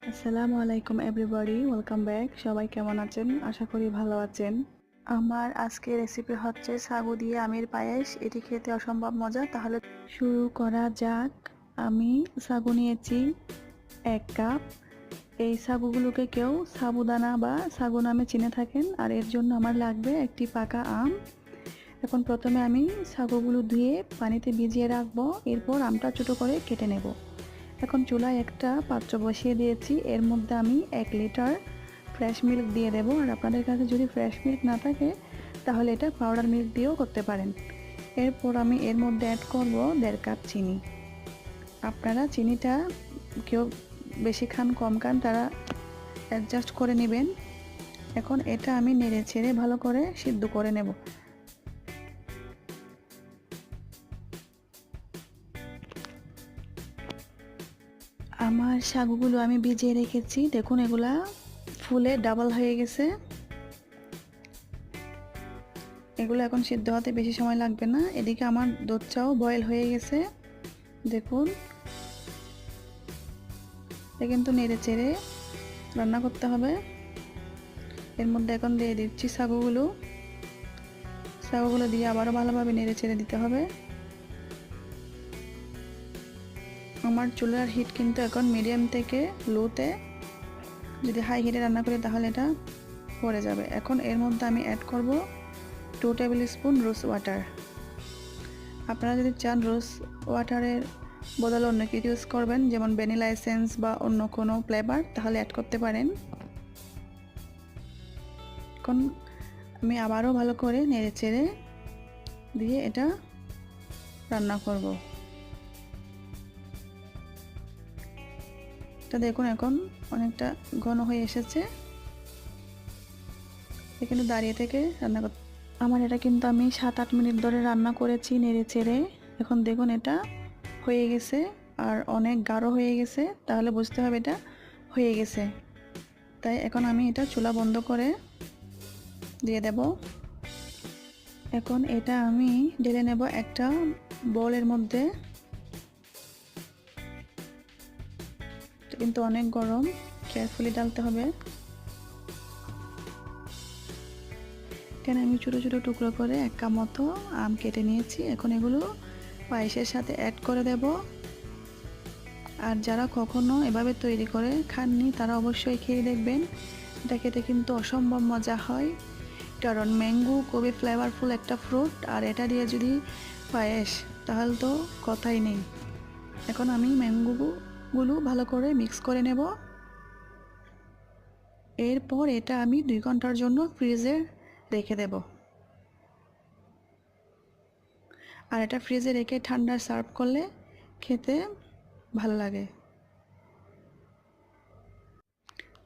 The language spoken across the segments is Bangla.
আসসালামু আলাইকুম এভরিবডি, ওয়েলকাম ব্যাক। সবাই কেমন আছেন? আশা করি ভালো আছেন। আমার আজকে রেসিপি হচ্ছে সাগু দিয়ে আমের পায়েস। এটি খেতে অসম্ভব মজা। তাহলে শুরু করা যাক। আমি সাগু নিয়েছি 1 কাপ। এই সাগুগুলোকে কেউ সাবুদানা বা সাগু নামে চিনে থাকেন। আর এর জন্য আমার লাগবে একটি পাকা আম। এখন প্রথমে আমি সাগুগুলো ধুয়ে পানিতে ভিজিয়ে রাখবো। এরপর আমটা ছোটো করে কেটে নেব। এখন চুলায় একটা পাত্র বসিয়ে দিয়েছি। এর মধ্যে আমি 1 লিটার ফ্রেশ মিল্ক দিয়ে দেবো। আর আপনাদের কাছে যদি ফ্রেশ মিল্ক না থাকে তাহলে এটা পাউডার মিল্ক দিয়েও করতে পারেন। এরপর আমি এর মধ্যে অ্যাড করব 1.5 কাপ চিনি। আপনারা চিনিটা কেউ বেশি খান কম খান তারা অ্যাডজাস্ট করে নেবেন। এখন এটা আমি নেড়ে ছেড়ে ভালো করে সিদ্ধ করে নেব। আমার সাগুগুলো আমি ভিজিয়ে রেখেছি। দেখুন এগুলা ফুলে ডাবল হয়ে গেছে। এগুলো এখন সিদ্ধ হতে বেশি সময় লাগবে না। এদিকে আমার দুধটাও বয়েল হয়ে গেছে। দেখুন এটা কিন্তু নেড়ে চেড়ে রান্না করতে হবে। এর মধ্যে এখন দিয়ে দিচ্ছি সাগুগুলো দিয়ে আবারও ভালোভাবে নেড়ে চেড়ে দিতে হবে। আমার চুলার হিট কিন্তু এখন মিডিয়াম থেকে লোতে। যদি হাই হিটে রান্না করি তাহলে এটা পড়ে যাবে। এখন এর মধ্যে আমি অ্যাড করব 2 টেবিল স্পুন রোজ ওয়াটার। আপনারা যদি চান রোজ ওয়াটারের বদলে অন্য কিছু ইউজ করবেন, যেমন ভ্যানিলা এসেন্স বা অন্য কোনো ফ্লেভার, তাহলে অ্যাড করতে পারেন। এখন আমি আবারও ভালো করে নেড়ে চেড়ে দিয়ে এটা রান্না করব। এটা দেখুন এখন অনেকটা ঘন হয়ে এসেছে। এখানে দাঁড়িয়ে থেকে রান্না করতে আমার এটা কিন্তু আমি 7-8 মিনিট ধরে রান্না করেছি নেড়ে চেড়ে। এখন দেখুন এটা হয়ে গেছে আর অনেক গাঢ় হয়ে গেছে, তাহলে বুঝতে হবে এটা হয়ে গেছে। তাই এখন আমি এটা চুলা বন্ধ করে দিয়ে দেব। এখন এটা আমি ঢেলে নেব একটা বোলের মধ্যে। কিন্তু অনেক গরম, কেয়ারফুলি ডালতে হবে। এখানে আমি ছোটো ছোটো টুকরো করে 1 কাপ মতো আম কেটে নিয়েছি। এখন এগুলো পায়েসের সাথে অ্যাড করে দেব। আর যারা কখনো এভাবে তৈরি করে খাননি তারা অবশ্যই খেয়ে দেখবেন। এটা খেতে কিন্তু অসম্ভব মজা হয়, কারণ ম্যাঙ্গো খুবই ফ্লেভারফুল একটা ফ্রুট। আর এটা দিয়ে যদি পায়েস, তাহলে তো কথাই নেই। এখন আমি ম্যাঙ্গোগুলো ভালো করে মিক্স করে নেব। এরপর এটা আমি 2 ঘন্টার জন্য ফ্রিজে রেখে দেব। আর এটা ফ্রিজে রেখে ঠান্ডা সার্ভ করলে খেতে ভালো লাগে।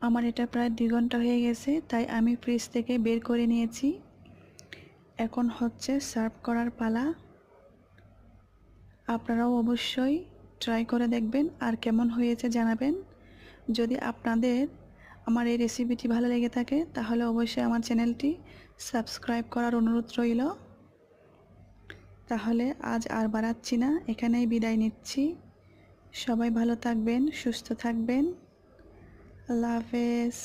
আমার এটা প্রায় 2 ঘন্টা হয়ে গেছে, তাই আমি ফ্রিজ থেকে বের করে নিয়েছি। এখন হচ্ছে সার্ভ করার পালা। আপনারাও অবশ্যই ট্রাই করে দেখবেন আর কেমন হয়েছে জানাবেন। যদি আপনাদের আমার এই রেসিপিটি ভালো লেগে থাকে তাহলে অবশ্যই আমার চ্যানেলটি সাবস্ক্রাইব করার অনুরোধ রইল। তাহলে আজ আর বাড়াচ্ছি না, এখানেই বিদায় নিচ্ছি। সবাই ভালো থাকবেন, সুস্থ থাকবেন। আল্লাহ হাফেজ।